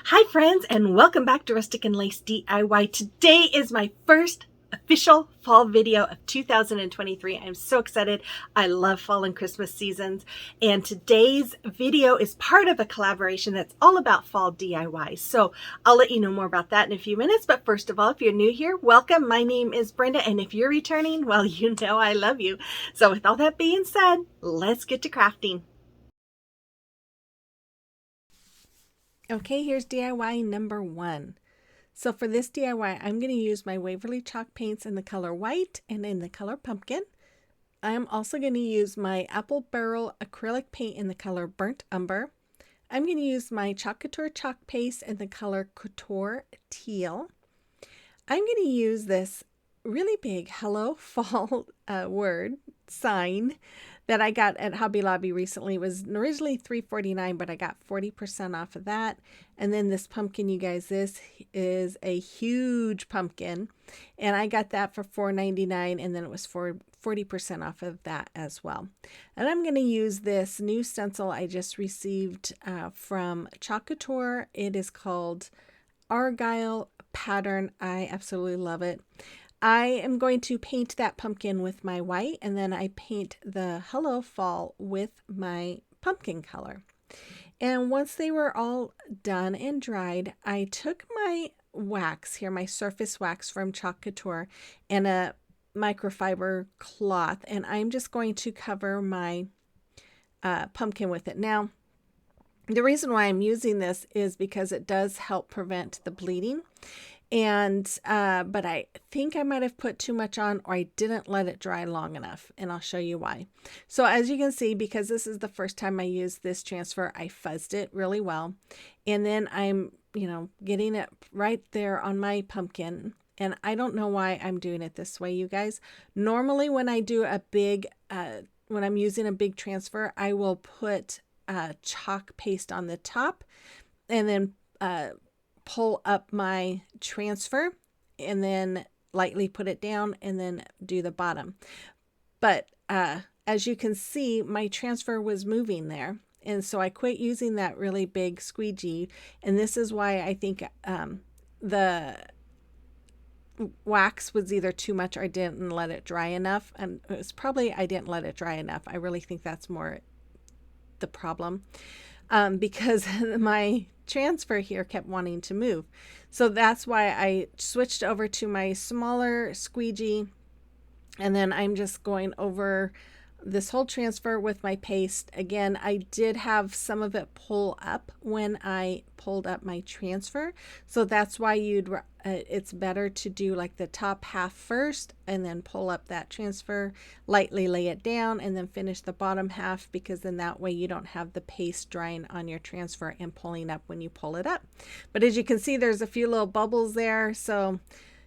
Hi friends, and welcome back to Rustic and Lace DIY. Today is my first official fall video of 2023. I'm so excited. I love fall and Christmas seasons, and today's video is part of a collaboration that's all about fall DIY. So I'll let you know more about that in a few minutes, but first of all, if you're new here, welcome. My name is Brenda, and if you're returning, well, you know I love you. So with all that being said, let's get to crafting. Okay, here's DIY number 1. So for this DIY, I'm going to use my Waverly chalk paints in the color white and in the color pumpkin. I'm also going to use my apple barrel acrylic paint in the color burnt umber. I'm going to use my Couture chalk paste in the color Couture Teal. I'm going to use this really big Hello Fall word sign that I got at Hobby Lobby recently. It was originally $3.49, but I got 40% off of that. And then this pumpkin, you guys, this is a huge pumpkin, and I got that for $4.99, and then it was for 40% off of that as well. And I'm going to use this new stencil I just received from Couture. It is called Argyle pattern. I absolutely love it. I am going to paint that pumpkin with my white, and then I paint the Hello Fall with my pumpkin color. And once they were all done and dried, I took my wax here, my surface wax from Couture, and a microfiber cloth, and I'm just going to cover my pumpkin with it. Now, the reason why I'm using this is because it does help prevent the bleeding. And but I think I might have put too much on, or I didn't let it dry long enough, and I'll show you why. So as you can see, because this is the first time I used this transfer, I fuzzed it really well, and then I'm getting it right there on my pumpkin. And I don't know why I'm doing it this way, you guys. Normally when I do a big when I'm using a big transfer, I will put chalk paste on the top, and then pull up my transfer, and then lightly put it down, and then do the bottom. But as you can see, my transfer was moving there, and so I quit using that really big squeegee. And this is why I think the wax was either too much or I didn't let it dry enough. And it was probably I didn't let it dry enough. I really think that's more the problem, because my transfer here kept wanting to move. So that's why I switched over to my smaller squeegee, and then I'm just going over this whole transfer with my paste. Again, I did have some of it pull up when I pulled up my transfer, so that's why it's better to do like the top half first and then pull up that transfer, lightly lay it down, and then finish the bottom half, because then that way you don't have the paste drying on your transfer and pulling up when you pull it up. But as you can see, there's a few little bubbles there, so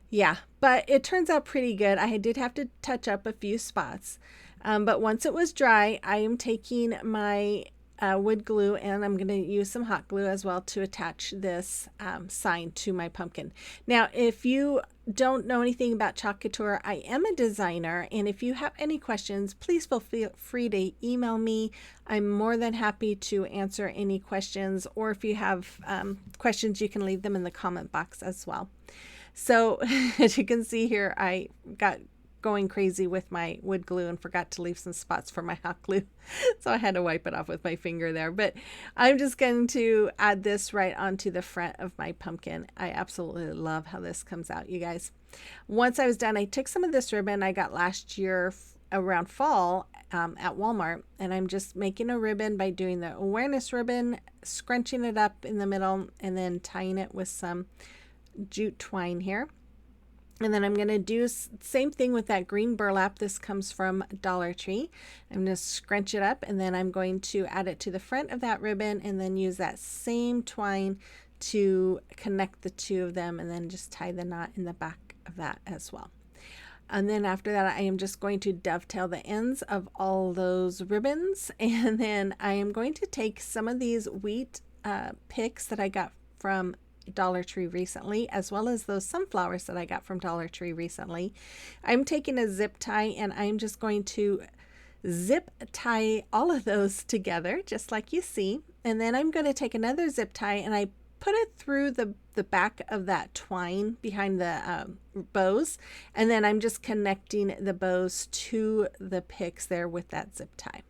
yeah, but it turns out pretty good. I did have to touch up a few spots. But once it was dry, I am taking my wood glue, and I'm going to use some hot glue as well to attach this sign to my pumpkin. Now, if you don't know anything about Couture, I am a designer, and if you have any questions, please feel free to email me. I'm more than happy to answer any questions, or if you have questions, you can leave them in the comment box as well. So as you can see here, I got going crazy with my wood glue and forgot to leave some spots for my hot glue, so I had to wipe it off with my finger there. But I'm just going to add this right onto the front of my pumpkin. I absolutely love how this comes out, you guys. Once I was done, I took some of this ribbon I got last year around fall at Walmart, and I'm just making a ribbon by doing the awareness ribbon, scrunching it up in the middle, and then tying it with some jute twine here. And then I'm going to do same thing with that green burlap. This comes from Dollar Tree. I'm going to scrunch it up, and then I'm going to add it to the front of that ribbon, and then use that same twine to connect the two of them, and then just tie the knot in the back of that as well. And then after that, I am just going to dovetail the ends of all those ribbons, and then I am going to take some of these wheat picks that I got from Dollar Tree recently, as well as those sunflowers that I got from Dollar Tree recently. I'm taking a zip tie, and I'm just going to zip tie all of those together, just like you see. And then I'm going to take another zip tie, and I put it through the back of that twine behind the bows, and then I'm just connecting the bows to the picks there with that zip tie.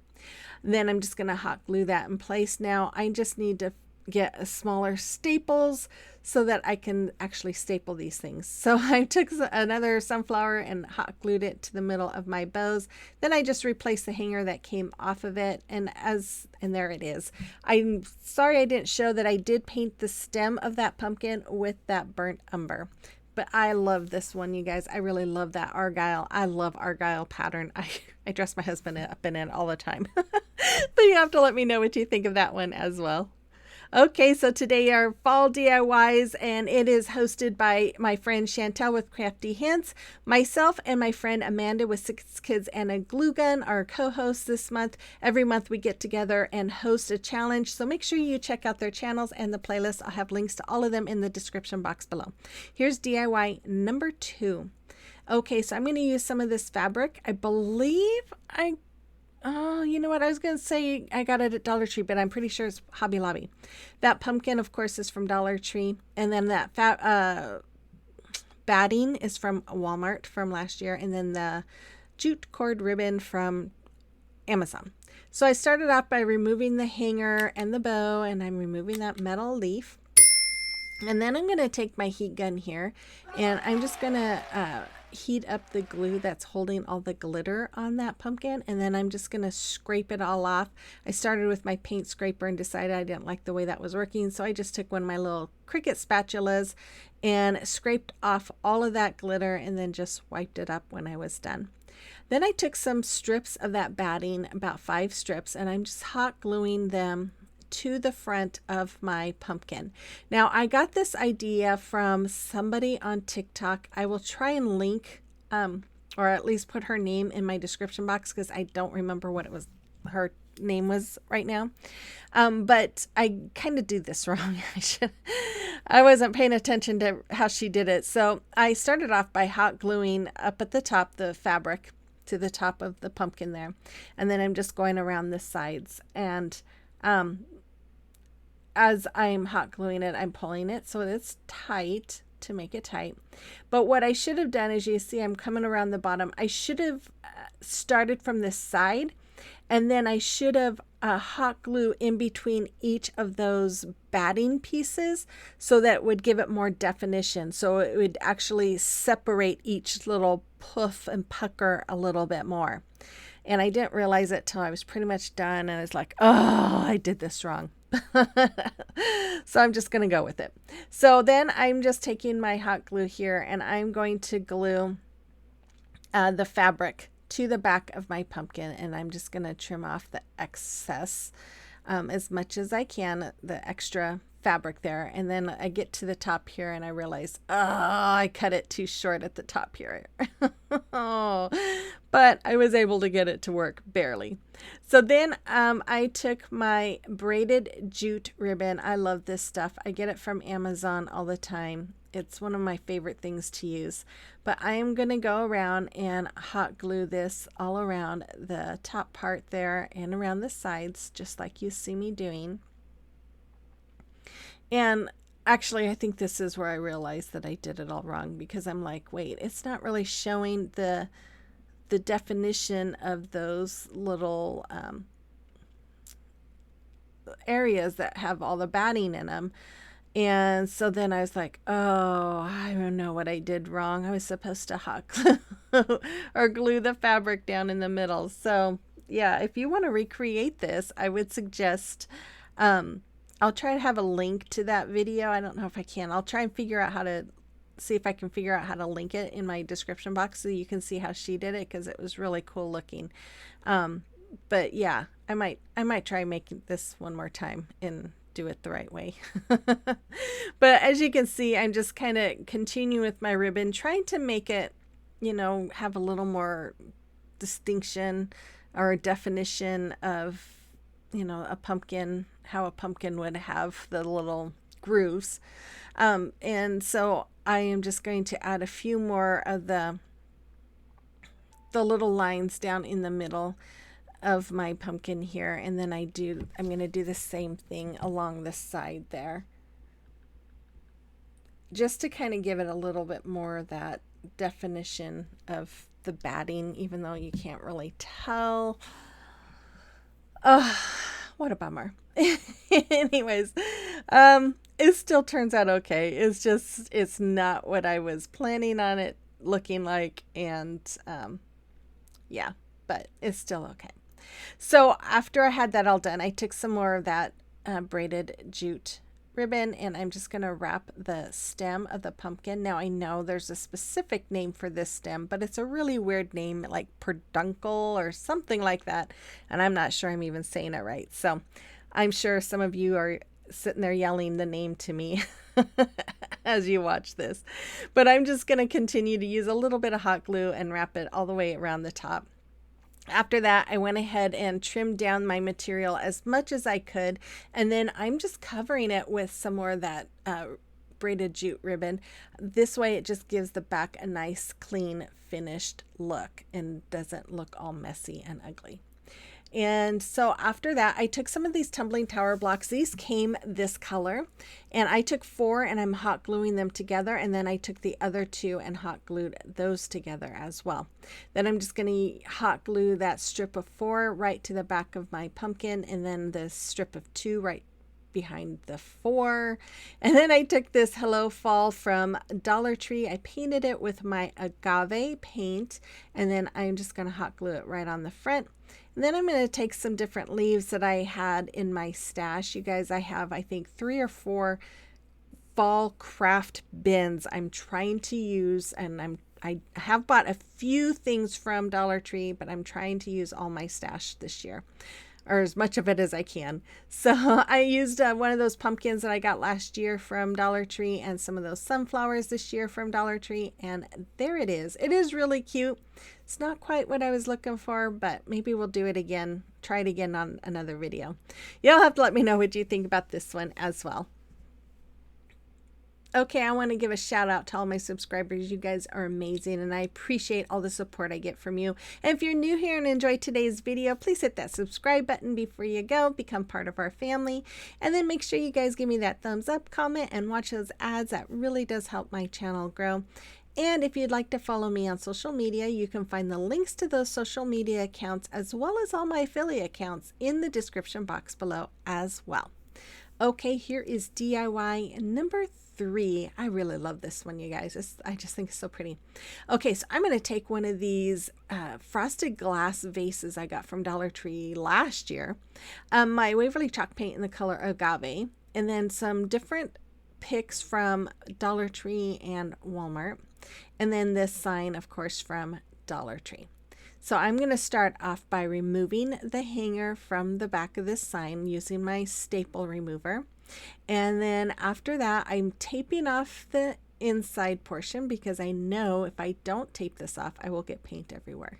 Then I'm just going to hot glue that in place. Now I just need to get a smaller staples so that I can actually staple these things. So I took another sunflower and hot glued it to the middle of my bows. Then I just replaced the hanger that came off of it, and there it is. I'm sorry I didn't show that I did paint the stem of that pumpkin with that burnt umber. But I love this one, you guys. I really love that Argyle. I love Argyle pattern. I dress my husband up in it all the time. But you have to let me know what you think of that one as well. Okay, so today are fall DIYs, and it is hosted by my friend Shantell with Crafty Hints. Myself and my friend Amanda with 6 Kids and a Glue Gun are co-hosts this month. Every month we get together and host a challenge, so make sure you check out their channels and the playlist. I'll have links to all of them in the description box below. Here's DIY number 2. Okay, so I'm going to use some of this fabric. I believe oh, you know what? I was going to say I got it at Dollar Tree, but I'm pretty sure it's Hobby Lobby. That pumpkin, of course, is from Dollar Tree. And then that batting is from Walmart from last year. And then the jute cord ribbon from Amazon. So I started off by removing the hanger and the bow, and I'm removing that metal leaf. And then I'm going to take my heat gun here, and I'm just going to heat up the glue that's holding all the glitter on that pumpkin, and then I'm just going to scrape it all off. I started with my paint scraper and decided I didn't like the way that was working, so I just took one of my little Cricut spatulas and scraped off all of that glitter and then just wiped it up when I was done. Then I took some strips of that batting, about 5 strips, and I'm just hot gluing them to the front of my pumpkin. Now I got this idea from somebody on TikTok. I will try and link or at least put her name in my description box because I don't remember what her name was right now. But I kind of do this wrong. I wasn't paying attention to how she did it. So I started off by hot gluing up at the top the fabric to the top of the pumpkin there, and then I'm just going around the sides, and as I'm hot gluing it, I'm pulling it so it's tight to make it tight. But what I should have done is, you see I'm coming around the bottom. I should have started from this side, and then I should have hot glue in between each of those batting pieces so that would give it more definition. So it would actually separate each little puff and pucker a little bit more. And I didn't realize it till I was pretty much done, and I was like, oh, I did this wrong. So I'm just going to go with it. So then I'm just taking my hot glue here, and I'm going to glue the fabric to the back of my pumpkin, and I'm just going to trim off the excess as much as I can, the extra fabric there. And then I get to the top here and I realize, oh, I cut it too short at the top here. Oh, but I was able to get it to work barely. So then I took my braided jute ribbon. I love this stuff. I get it from Amazon all the time. It's one of my favorite things to use. But I am going to go around and hot glue this all around the top part there and around the sides, just like you see me doing. And actually, I think this is where I realized that I did it all wrong, because I'm like, wait, it's not really showing the definition of those little areas that have all the batting in them. And so then I was like, oh, I don't know what I did wrong. I was supposed to hot glue or glue the fabric down in the middle. So yeah, if you want to recreate this, I would suggest, I'll try to have a link to that video. I don't know if I can. I'll try and see if I can figure out how to link it in my description box so you can see how she did it, because it was really cool looking. But yeah, I might try making this one more time and do it the right way. But as you can see, I'm just kind of continuing with my ribbon, trying to make it, have a little more distinction or definition of, a pumpkin, how a pumpkin would have the little grooves. And so I am just going to add a few more of the little lines down in the middle of my pumpkin here, and then I'm going to do the same thing along the side there. just to kind of give it a little bit more of that definition of the batting, even though you can't really tell. What a bummer. Anyways, it still turns out okay. It's just, it's not what I was planning on it looking like. And yeah, but it's still okay. So after I had that all done, I took some more of that braided jute ribbon, and I'm just going to wrap the stem of the pumpkin. Now I know there's a specific name for this stem, but it's a really weird name, like peduncle or something like that, and I'm not sure I'm even saying it right. So I'm sure some of you are sitting there yelling the name to me as you watch this, but I'm just going to continue to use a little bit of hot glue and wrap it all the way around the top. After that, I went ahead and trimmed down my material as much as I could, and then I'm just covering it with some more of that braided jute ribbon. This way it just gives the back a nice, clean, finished look and doesn't look all messy and ugly. And so after that, I took some of these tumbling tower blocks. These came this color, and I took 4 and I'm hot gluing them together. And then I took the other 2 and hot glued those together as well. Then I'm just going to hot glue that strip of 4 right to the back of my pumpkin, and then the strip of 2 right behind the 4. And then I took this Hello Fall from Dollar Tree. I painted it with my Agave paint, and then I'm just going to hot glue it right on the front. And then I'm going to take some different leaves that I had in my stash. You guys, I have, I think, 3 or 4 fall craft bins I'm trying to use, and I have bought a few things from Dollar Tree, but I'm trying to use all my stash this year, or as much of it as I can. So I used one of those pumpkins that I got last year from Dollar Tree, and some of those sunflowers this year from Dollar Tree, and there it is. It is really cute. It's not quite what I was looking for, but maybe we'll do it again, try it again on another video. You'll have to let me know what you think about this one as well. Okay, I want to give a shout out to all my subscribers. You guys are amazing, and I appreciate all the support I get from you. And if you're new here and enjoyed today's video, please hit that subscribe button before you go. Become part of our family. And then make sure you guys give me that thumbs up, comment, and watch those ads. That really does help my channel grow. And if you'd like to follow me on social media, you can find the links to those social media accounts as well as all my affiliate accounts in the description box below as well. Okay, here is DIY number 3. I really love this one, you guys. I just think it's so pretty. Okay, so I'm going to take one of these frosted glass vases I got from Dollar Tree last year, my Waverly chalk paint in the color Agave, and then some different picks from Dollar Tree and Walmart, and then this sign, of course, from Dollar Tree. So I'm going to start off by removing the hanger from the back of this sign using my staple remover. And then after that, I'm taping off the inside portion because I know if I don't tape this off, I will get paint everywhere.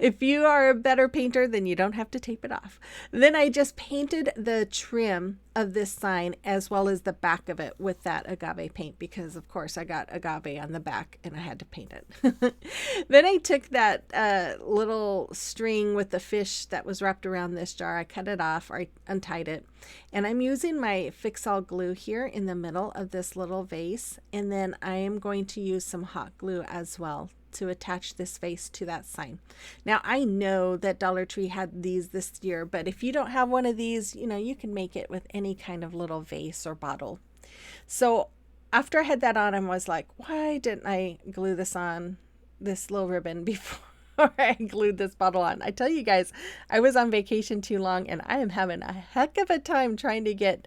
If you are a better painter, then you don't have to tape it off. Then I just painted the trim of this sign as well as the back of it with that Agave paint because, of course, I got Agave on the back and I had to paint it. Then I took that little string with the fish that was wrapped around this jar. I cut it off, or I untied it. And I'm using my Fix-All glue here in the middle of this little vase. And then I am going to use some hot glue as well to attach this vase to that sign. Now I know that Dollar Tree had these this year, but if you don't have one of these, you know, you can make it with any kind of little vase or bottle. So after I had that on, I was like, why didn't I glue this on, this little ribbon, before I glued this bottle on? I tell you guys, I was on vacation too long, and I am having a heck of a time trying to get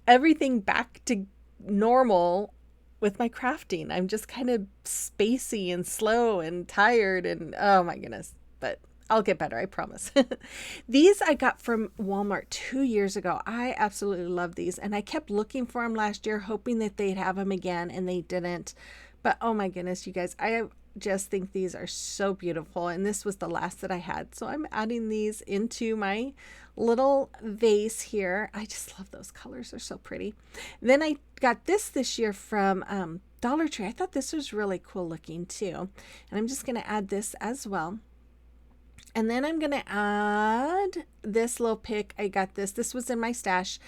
everything back to normal with my crafting. I'm just kind of spacey and slow and tired, and oh my goodness, but I'll get better, I promise. These I got from Walmart 2 years ago. I absolutely love these, and I kept looking for them last year, hoping that they'd have them again, and they didn't. But oh my goodness, you guys, I just think these are so beautiful, and this was the last that I had. So I'm adding these into my little vase here. I just love those colors. They're so pretty. Then I got this year from Dollar Tree. I thought this was really cool looking too. And I'm just going to add this as well. And then I'm going to add this little pick. I got this. This was in my stash.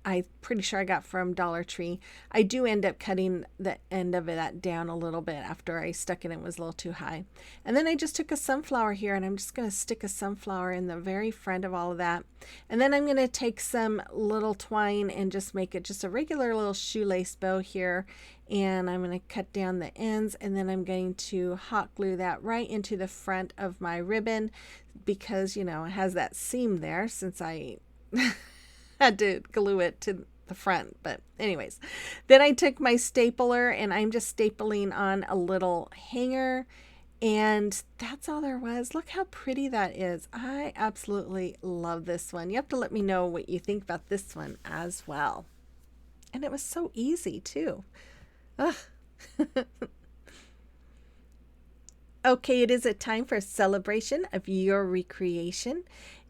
I'm pretty sure I got from Dollar Tree. I do end up cutting the end of that down a little bit after I stuck it. It was a little too high. And then I just took a sunflower here, and I'm just going to stick a sunflower in the very front of all of that. And then I'm going to take some little twine and just make it just a regular little shoelace bow here. And I'm going to cut down the ends, and then I'm going to hot glue that right into the front of my ribbon because, you know, it has that seam there since I had to glue it to the front. But anyways, then I took my stapler and I'm just stapling on a little hanger, and that's all there was. Look how pretty that is. I absolutely love this one. You have to let me know what you think about this one as well. And it was so easy too. Ugh. Okay, it is a time for a celebration of your recreation,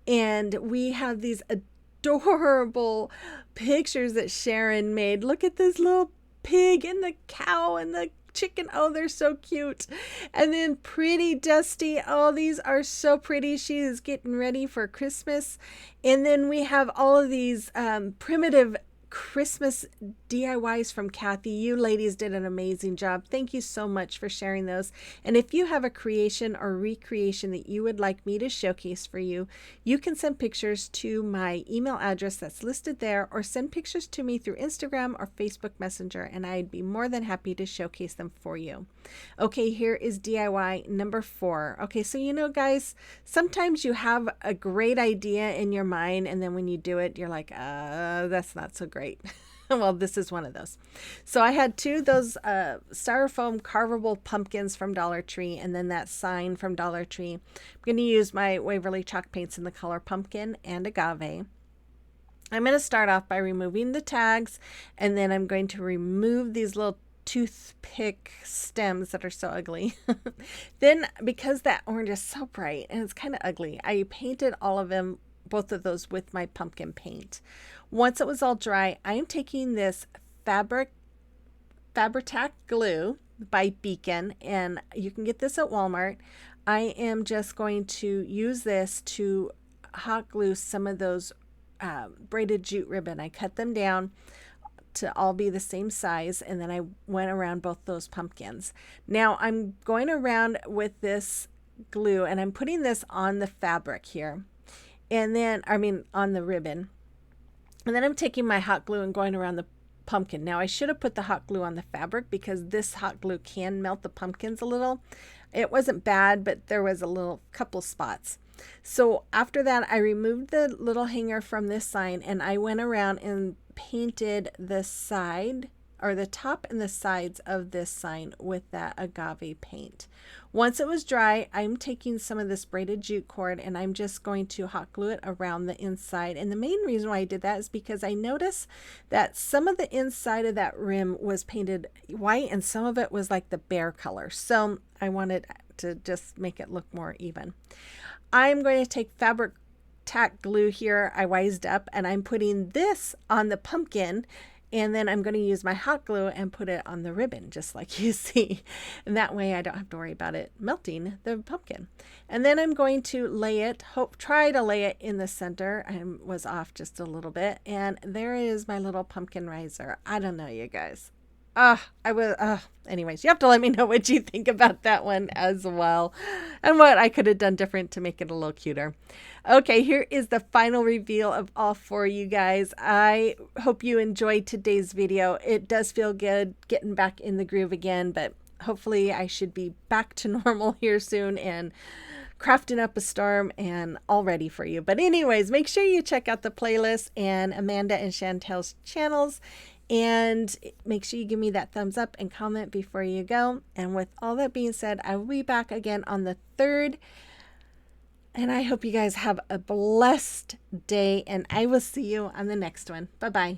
and we have these adorable pictures that Sharon made. Look at this little pig and the cow and the chicken. Oh, they're so cute. And then pretty Dusty. Oh, these are so pretty. She is getting ready for Christmas. And then we have all of these primitive Christmas DIYs from Kathy. You ladies did an amazing job. Thank you so much for sharing those. And if you have a creation or recreation that you would like me to showcase for you, you can send pictures to my email address that's listed there, or send pictures to me through Instagram or Facebook Messenger, and I'd be more than happy to showcase them for you. Okay, here is DIY number 4. Okay, so you know, guys, sometimes you have a great idea in your mind, and then when you do it, you're like, that's not so great. Well, this is one of those. So I had 2 of those styrofoam carvable pumpkins from Dollar Tree, and then that sign from Dollar Tree. I'm going to use my Waverly chalk paints in the color pumpkin and agave. I'm going to start off by removing the tags, and then I'm going to remove these little toothpick stems that are so ugly. Then, because that orange is so bright and it's kind of ugly, I painted all of them, both of those, with my pumpkin paint. Once it was all dry, I am taking this Fabri-Tac glue by Beacon, and you can get this at Walmart. I am just going to use this to hot glue some of those braided jute ribbon. I cut them down to all be the same size, and then I went around both those pumpkins. Now I'm going around with this glue, and I'm putting this on the fabric here, and then on the ribbon. And then I'm taking my hot glue and going around the pumpkin. Now I should have put the hot glue on the fabric because this hot glue can melt the pumpkins a little. It wasn't bad, but there was a couple spots. So after that, I removed the little hanger from this sign, and I went around and painted the side, or the top and the sides of this sign, with that agave paint. Once it was dry, I'm taking some of this braided jute cord, and I'm just going to hot glue it around the inside. And the main reason why I did that is because I noticed that some of the inside of that rim was painted white, and some of it was like the bear color. So I wanted to just make it look more even. I'm going to take Fabri-Tac glue here. I wised up, and I'm putting this on the pumpkin, and then I'm going to use my hot glue and put it on the ribbon, just like you see. And that way I don't have to worry about it melting the pumpkin. And then I'm going to try to lay it in the center. I was off just a little bit. And there is my little pumpkin riser. I don't know, you guys. Anyways, you have to let me know what you think about that one as well, and what I could have done different to make it a little cuter. Okay, here is the final reveal of all 4, you guys. I hope you enjoyed today's video. It does feel good getting back in the groove again, but hopefully I should be back to normal here soon and crafting up a storm and all ready for you. But anyways, make sure you check out the playlist and Amanda and Shantell's channels. And make sure you give me that thumbs up and comment before you go. And with all that being said, I will be back again on the 3rd. And I hope you guys have a blessed day. And I will see you on the next one. Bye-bye.